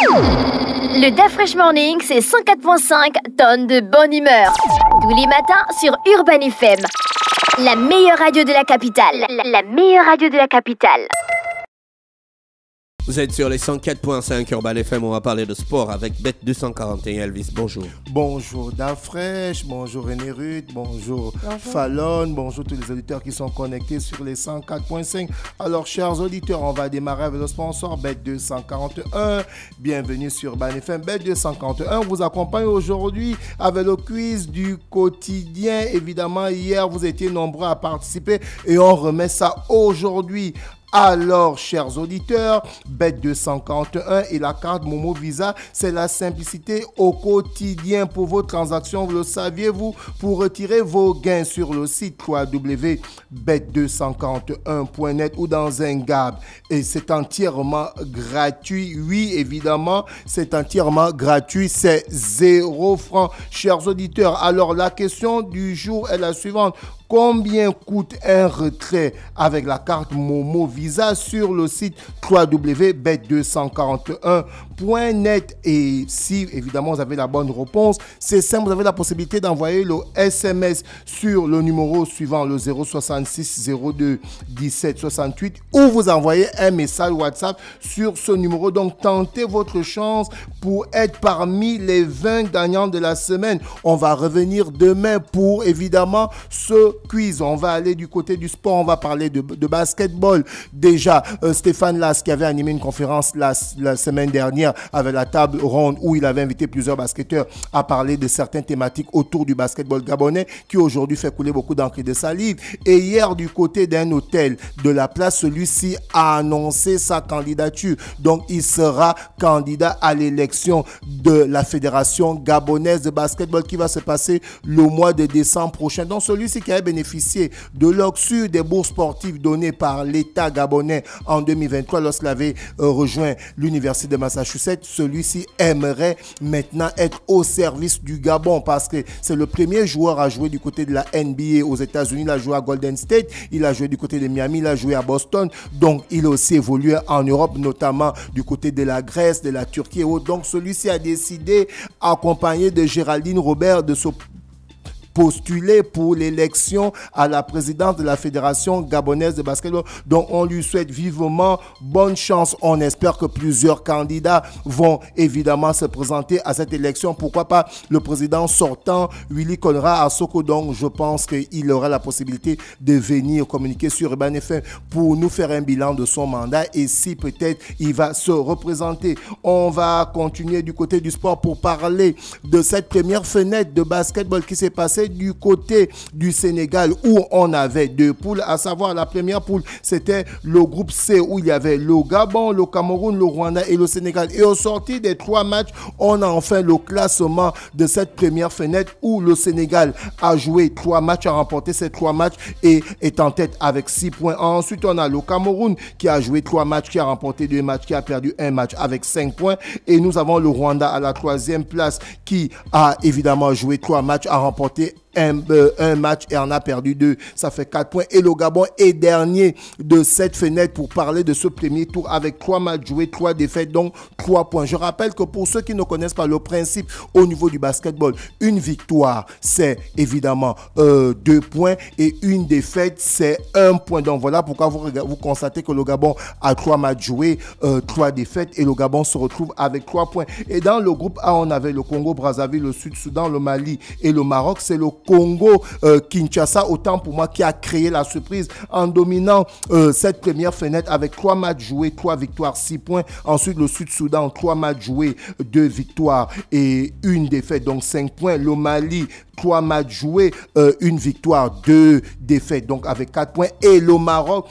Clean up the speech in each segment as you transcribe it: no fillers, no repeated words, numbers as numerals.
Le DAF Fresh Morning, c'est 104.5 tonnes de bonne humeur. Tous les matins sur Urban FM. La meilleure radio de la capitale. La meilleure radio de la capitale. Vous êtes sur les 104.5 Urban FM, on va parler de sport avec Bet241. Elvis, bonjour. Bonjour DAF Fresh, bonjour René Ruth, bonjour Fallon, bonjour tous les auditeurs qui sont connectés sur les 104.5. Alors chers auditeurs, on va démarrer avec le sponsor Bet241. Bienvenue sur Urban FM. Bet241 vous accompagne aujourd'hui avec le quiz du quotidien. Évidemment, hier vous étiez nombreux à participer et on remet ça aujourd'hui. Alors, chers auditeurs, Bet241 et la carte Momo Visa, c'est la simplicité au quotidien pour vos transactions. Vous le saviez-vous, pour retirer vos gains sur le site www.bet241.net ou dans un GAB. Et c'est entièrement gratuit. Oui, évidemment, c'est entièrement gratuit. C'est 0 francs, chers auditeurs. Alors, la question du jour est la suivante. Combien coûte un retrait avec la carte Momo Visa sur le site www.bet241.net? Et si évidemment vous avez la bonne réponse, c'est simple, vous avez la possibilité d'envoyer le SMS sur le numéro suivant, le 066 02 17 68, ou vous envoyez un message WhatsApp sur ce numéro. Donc tentez votre chance pour être parmi les 20 gagnants de la semaine. On va revenir demain pour évidemment ce quiz. On va aller du côté du sport, on va parler de basketball. Déjà, Stéphane Las qui avait animé une conférence la semaine dernière avec la table ronde où il avait invité plusieurs basketteurs à parler de certaines thématiques autour du basketball gabonais qui aujourd'hui fait couler beaucoup d'encre et de salive. Et hier, du côté d'un hôtel de la place, celui-ci a annoncé sa candidature. Donc, il sera candidat à l'élection de la Fédération gabonaise de basketball qui va se passer le mois de décembre prochain. Donc, celui-ci qui avait bénéficié de l'octroi des bourses sportives données par l'État gabonais en 2023 lorsqu'il avait rejoint l'Université de Massachusetts, celui-ci aimerait maintenant être au service du Gabon parce que c'est le premier joueur à jouer du côté de la NBA aux États-Unis. Il a joué à Golden State, il a joué du côté de Miami, il a joué à Boston. Donc, il a aussi évolué en Europe, notamment du côté de la Grèce, de la Turquie et autres. Donc, celui-ci a décidé, accompagné de Géraldine Robert, de se postuler pour l'élection à la présidence de la Fédération gabonaise de basketball. Donc, on lui souhaite vivement bonne chance. On espère que plusieurs candidats vont évidemment se présenter à cette élection. Pourquoi pas le président sortant, Willy Konrad Asoko. Donc, je pense qu'il aura la possibilité de venir communiquer sur Urban FM pour nous faire un bilan de son mandat et si peut-être il va se représenter. On va continuer du côté du sport pour parler de cette première fenêtre de basketball qui s'est passée du côté du Sénégal où on avait deux poules, à savoir la première poule, c'était le groupe C où il y avait le Gabon, le Cameroun, le Rwanda et le Sénégal. Et au sorti des 3 matchs, on a enfin le classement de cette première fenêtre où le Sénégal a joué 3 matchs, a remporté ces 3 matchs et est en tête avec 6 points. Ensuite, on a le Cameroun qui a joué 3 matchs, qui a remporté 2 matchs, qui a perdu 1 match avec 5 points. Et nous avons le Rwanda à la 3e place qui a évidemment joué 3 matchs, a remporté un match et en a perdu 2. Ça fait 4 points. Et le Gabon est dernier de cette fenêtre pour parler de ce premier tour avec 3 matchs joués, 3 défaites, donc 3 points. Je rappelle que pour ceux qui ne connaissent pas le principe au niveau du basketball, une victoire, c'est évidemment 2 points et une défaite, c'est 1 point. Donc voilà pourquoi vous constatez que le Gabon a 3 matchs joués, 3 défaites et le Gabon se retrouve avec 3 points. Et dans le groupe A, on avait le Congo-Brazzaville, le Sud-Soudan, le Mali et le Maroc. C'est le Congo Kinshasa, autant pour moi, qui a créé la surprise en dominant cette première fenêtre avec 3 matchs joués, 3 victoires, 6 points. Ensuite, le Sud-Soudan, 3 matchs joués, 2 victoires et 1 défaite, donc 5 points. Le Mali, 3 matchs joués, 1 victoire, 2 défaites, donc avec 4 points. Et le Maroc,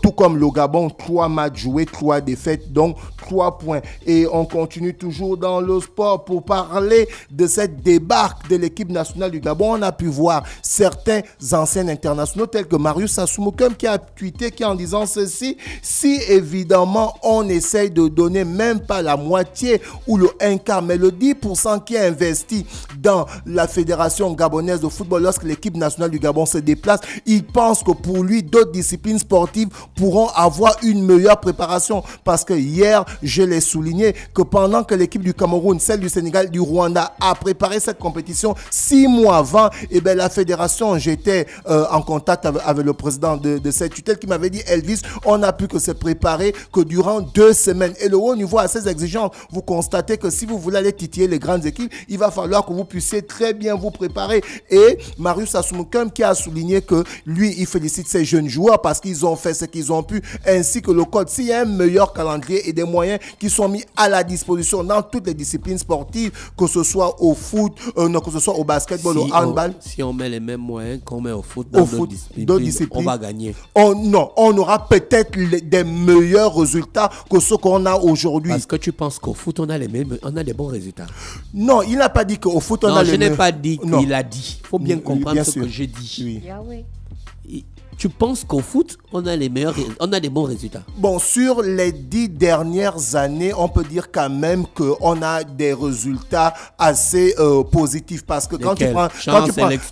tout comme le Gabon, 3 matchs joués, 3 défaites, donc 3 points. Et on continue toujours dans le sport pour parler de cette débarque de l'équipe nationale du Gabon. On a pu voir certains anciens internationaux tels que Marius Asumukem qui a tweeté en disant ceci: si évidemment on essaye de donner même pas la moitié ou le 1/4, mais le 10% qui est investi dans la Fédération gabonaise de football lorsque l'équipe nationale du Gabon se déplace, il pense que pour lui d'autres disciplines sportives pourront avoir une meilleure préparation. Parce que hier, je l'ai souligné, que pendant que l'équipe du Cameroun, celle du Sénégal, du Rwanda a préparé cette compétition 6 mois avant, et bien la fédération, j'étais en contact avec le président de cette tutelle qui m'avait dit, Elvis, on n'a pu que se préparer que durant 2 semaines. Et le haut niveau est assez exigeant. Vous constatez que si vous voulez aller titiller les grandes équipes, il va falloir que vous puissiez très bien vous préparer. Et Marius Assoumoukam qui a souligné que lui, il félicite ses jeunes joueurs parce qu'ils ont fait ce qu'ils ont pu, ainsi que le code. S'il y a un meilleur calendrier et des moyens qui sont mis à la disposition dans toutes les disciplines sportives, que ce soit au foot, que ce soit au basketball, au handball. Si on met les mêmes moyens qu'on met au foot dans d'autres disciplines, on va gagner. On aura peut-être des meilleurs résultats que ceux qu'on a aujourd'hui. Parce que tu penses qu'au foot, on a des bons résultats. Non, il n'a pas dit qu'au foot, on a les meilleurs. Non, je n'ai pas dit qu'il a dit. Il faut bien comprendre ce que j'ai dit. Oui. Tu penses qu'au foot, on a des bons résultats? Bon, sur les 10 dernières années, on peut dire quand même qu'on a des résultats assez positifs. Parce que quand tu prends...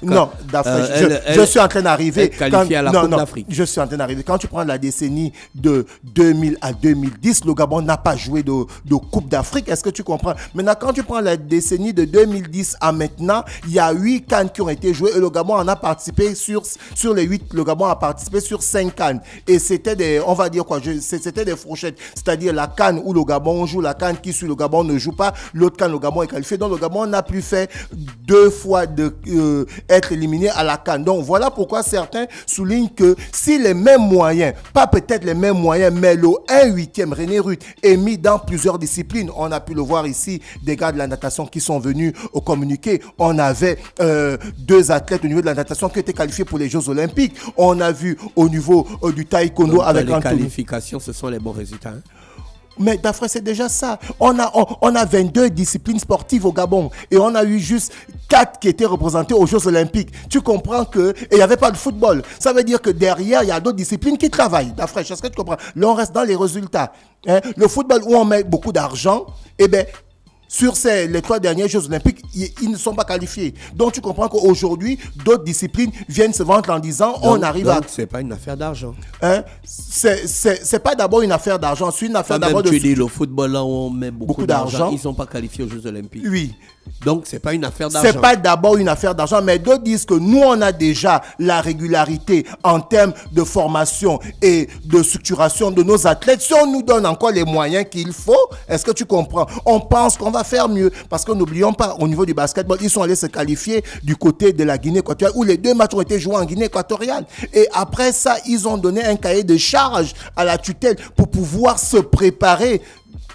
Non, je suis en train d'arriver. Qualifié à la Coupe d'Afrique. Je suis en train d'arriver. Quand tu prends la décennie de 2000 à 2010, le Gabon n'a pas joué de Coupe d'Afrique. Est-ce que tu comprends? Maintenant, quand tu prends la décennie de 2010 à maintenant, il y a 8 CAN qui ont été joués et le Gabon en a participé sur les 8. Le Gabon a participé sur 5 CAN. Et c'était c'était des fourchettes. C'est-à-dire la CAN où le Gabon joue, la CAN qui suit le Gabon ne joue pas, l'autre CAN le Gabon est qualifié. Donc le Gabon n'a plus fait 2 fois être éliminé à la CAN. Donc voilà pourquoi certains soulignent que si les mêmes moyens, pas peut-être les mêmes moyens, mais le 1/8e René Ruth est mis dans plusieurs disciplines. On a pu le voir ici, des gars de la natation qui sont venus au communiqué. On avait 2 athlètes au niveau de la natation qui étaient qualifiés pour les Jeux Olympiques. On a vu au niveau du taekwondo avec les qualifications, ce sont les bons résultats. Hein? Mais d'après, c'est déjà ça. On a 22 disciplines sportives au Gabon et on a eu juste 4 qui étaient représentées aux Jeux Olympiques. Tu comprends que... Et il n'y avait pas de football. Ça veut dire que derrière, il y a d'autres disciplines qui travaillent. D'après, est-ce que tu comprends? Là, on reste dans les résultats. Hein? Le football où on met beaucoup d'argent, eh bien... Sur les 3 derniers Jeux Olympiques, ils ne sont pas qualifiés. Donc, tu comprends qu'aujourd'hui, d'autres disciplines viennent se vendre en disant on arrive à... Donc, ce n'est pas une affaire d'argent. Hein? C'est pas d'abord une affaire d'argent, c'est une affaire d'abord de... Tu dis le football, là où on met beaucoup d'argent, ils ne sont pas qualifiés aux Jeux Olympiques. Oui. Donc, ce n'est pas une affaire d'argent. C'est pas d'abord une affaire d'argent, mais d'autres disent que nous, on a déjà la régularité en termes de formation et de structuration de nos athlètes. Si on nous donne encore les moyens qu'il faut, est-ce que tu comprends? On pense qu'on va faire mieux. Parce que n'oublions pas, au niveau du basketball, ils sont allés se qualifier du côté de la Guinée équatoriale, où les 2 matchs ont été joués en Guinée équatoriale. Et après ça, ils ont donné un cahier de charge à la tutelle pour pouvoir se préparer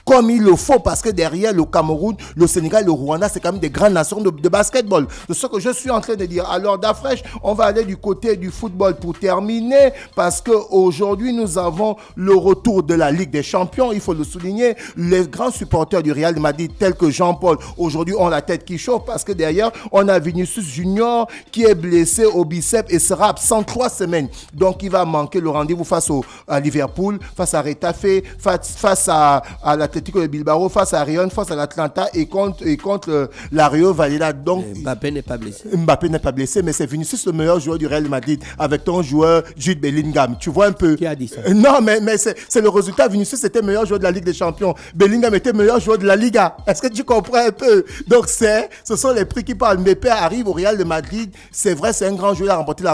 comme il le faut, parce que derrière le Cameroun, le Sénégal, le Rwanda, c'est quand même des grandes nations de basketball. C'est ce que je suis en train de dire. Alors, d'Afresh, on va aller du côté du football pour terminer, parce qu'aujourd'hui, nous avons le retour de la Ligue des Champions, il faut le souligner. Les grands supporters du Real de Madrid, tels que Jean-Paul, aujourd'hui, ont la tête qui chauffe, parce que derrière, on a Vinicius Junior qui est blessé au biceps et sera absent 3 semaines. Donc, il va manquer le rendez-vous face à Liverpool, face à Retafe, face à l'Atlético de Bilbao, face à Rion, face à l'Atlanta et contre la Rio Vallecano. Donc, Mbappé n'est pas blessé. Mbappé n'est pas blessé, mais c'est Vinicius le meilleur joueur du Real Madrid avec ton joueur Jude Bellingham. Tu vois un peu. Qui a dit ça? Non, mais c'est le résultat. Vinicius était meilleur joueur de la Ligue des Champions. Bellingham était meilleur joueur de la Liga. Est-ce que tu comprends un peu? Donc, ce sont les prix qui parlent. Mbappé arrive au Real de Madrid. C'est vrai, c'est un grand joueur. Il a remporté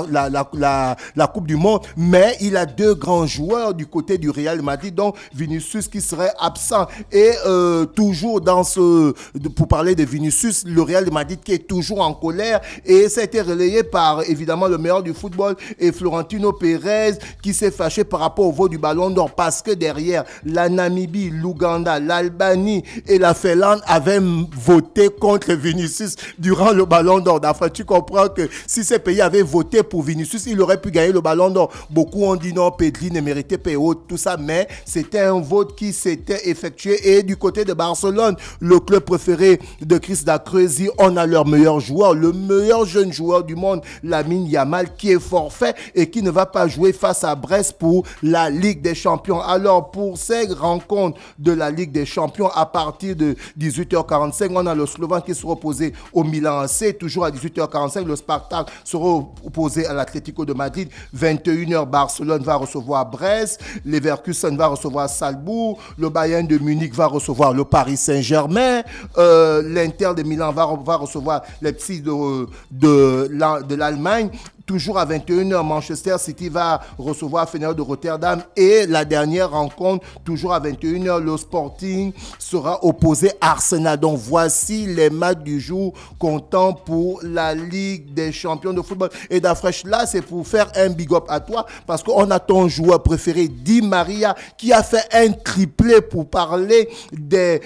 la Coupe du Monde, mais il a 2 grands joueurs du côté du Real de Madrid, donc Vinicius qui serait absent. Et toujours pour parler de Vinicius, le Real de Madrid qui est toujours en colère, et ça a été relayé par évidemment le meilleur du football et Florentino Pérez qui s'est fâché par rapport au vote du Ballon d'Or, parce que derrière la Namibie, l'Ouganda, l'Albanie et la Finlande avaient voté contre Vinicius durant le Ballon d'Or. Enfin, tu comprends que si ces pays avaient voté pour Vinicius, il aurait pu gagner le Ballon d'Or. Beaucoup ont dit non, Pedri ne méritait pas et autres, tout ça, mais c'était un vote qui s'était effectué habitués. Et du côté de Barcelone, le club préféré de Chris Dacreuzi, on a leur meilleur joueur, le meilleur jeune joueur du monde, Lamine Yamal, qui est forfait et qui ne va pas jouer face à Brest pour la Ligue des Champions. Alors, pour ces rencontres de la Ligue des Champions, à partir de 18h45, on a le Slovan qui sera opposé au Milan AC. Toujours à 18h45, le Spartak sera opposé à l'Atlético de Madrid. 21h, Barcelone va recevoir Brest. Leverkusen va recevoir Salzbourg. Le Bayern de Munich va recevoir le Paris Saint-Germain. L'Inter de Milan va recevoir Leipzig de l'Allemagne. Toujours à 21h, Manchester City va recevoir Feyenoord de Rotterdam. Et la dernière rencontre, toujours à 21h, le Sporting sera opposé à Arsenal. Donc voici les matchs du jour comptant pour la Ligue des Champions de football. Et d'Afresh, là, c'est pour faire un big up à toi parce qu'on a ton joueur préféré, Di Maria, qui a fait un triplé pour parler des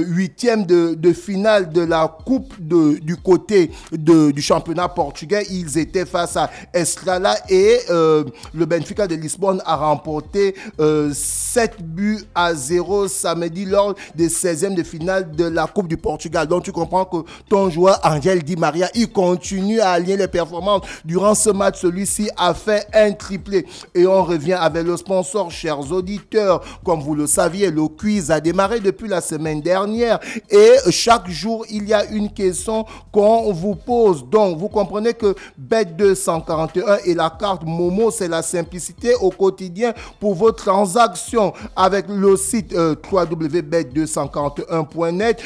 huitièmes de finale de la Coupe du côté du championnat portugais. Ils étaient face à Estrela et le Benfica de Lisbonne a remporté 7-0 samedi lors des 16e de finale de la Coupe du Portugal. Donc tu comprends que ton joueur Angel Di Maria, il continue à aligner les performances. Durant ce match, celui-ci a fait un triplé. Et on revient avec le sponsor, chers auditeurs. Comme vous le saviez, le quiz a démarré depuis la semaine dernière et chaque jour, il y a une question qu'on vous pose. Donc, vous comprenez que Bet241 et la carte Momo, c'est la simplicité au quotidien pour vos transactions. Avec le site www.bet241.net,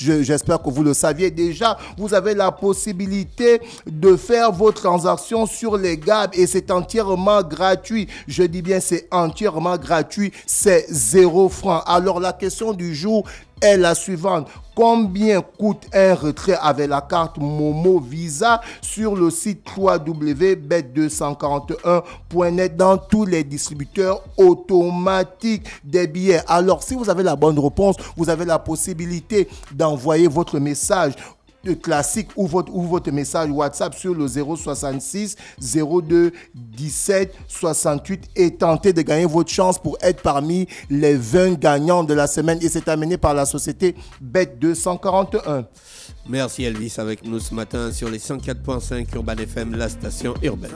j'espère que vous le saviez déjà, vous avez la possibilité de faire vos transactions sur les GAB et c'est entièrement gratuit. Je dis bien c'est entièrement gratuit, c'est 0 francs. Alors la question du jour est la suivante. Combien coûte un retrait avec la carte Momo Visa sur le site www.bet241.net dans tous les distributeurs automatiques des billets? Alors, si vous avez la bonne réponse, vous avez la possibilité d'envoyer votre message classique ou votre message WhatsApp sur le 066 02 17 68 et tenter de gagner votre chance pour être parmi les 20 gagnants de la semaine. Et c'est amené par la société Bet241. Merci Elvis avec nous ce matin sur les 104.5 Urban FM, la station urbaine.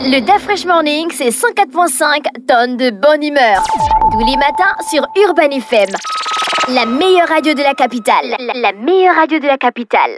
Le Dafresh Morning, c'est 104.5 tonnes de bonne humeur. Tous les matins sur Urban FM. La meilleure radio de la capitale. La meilleure radio de la capitale.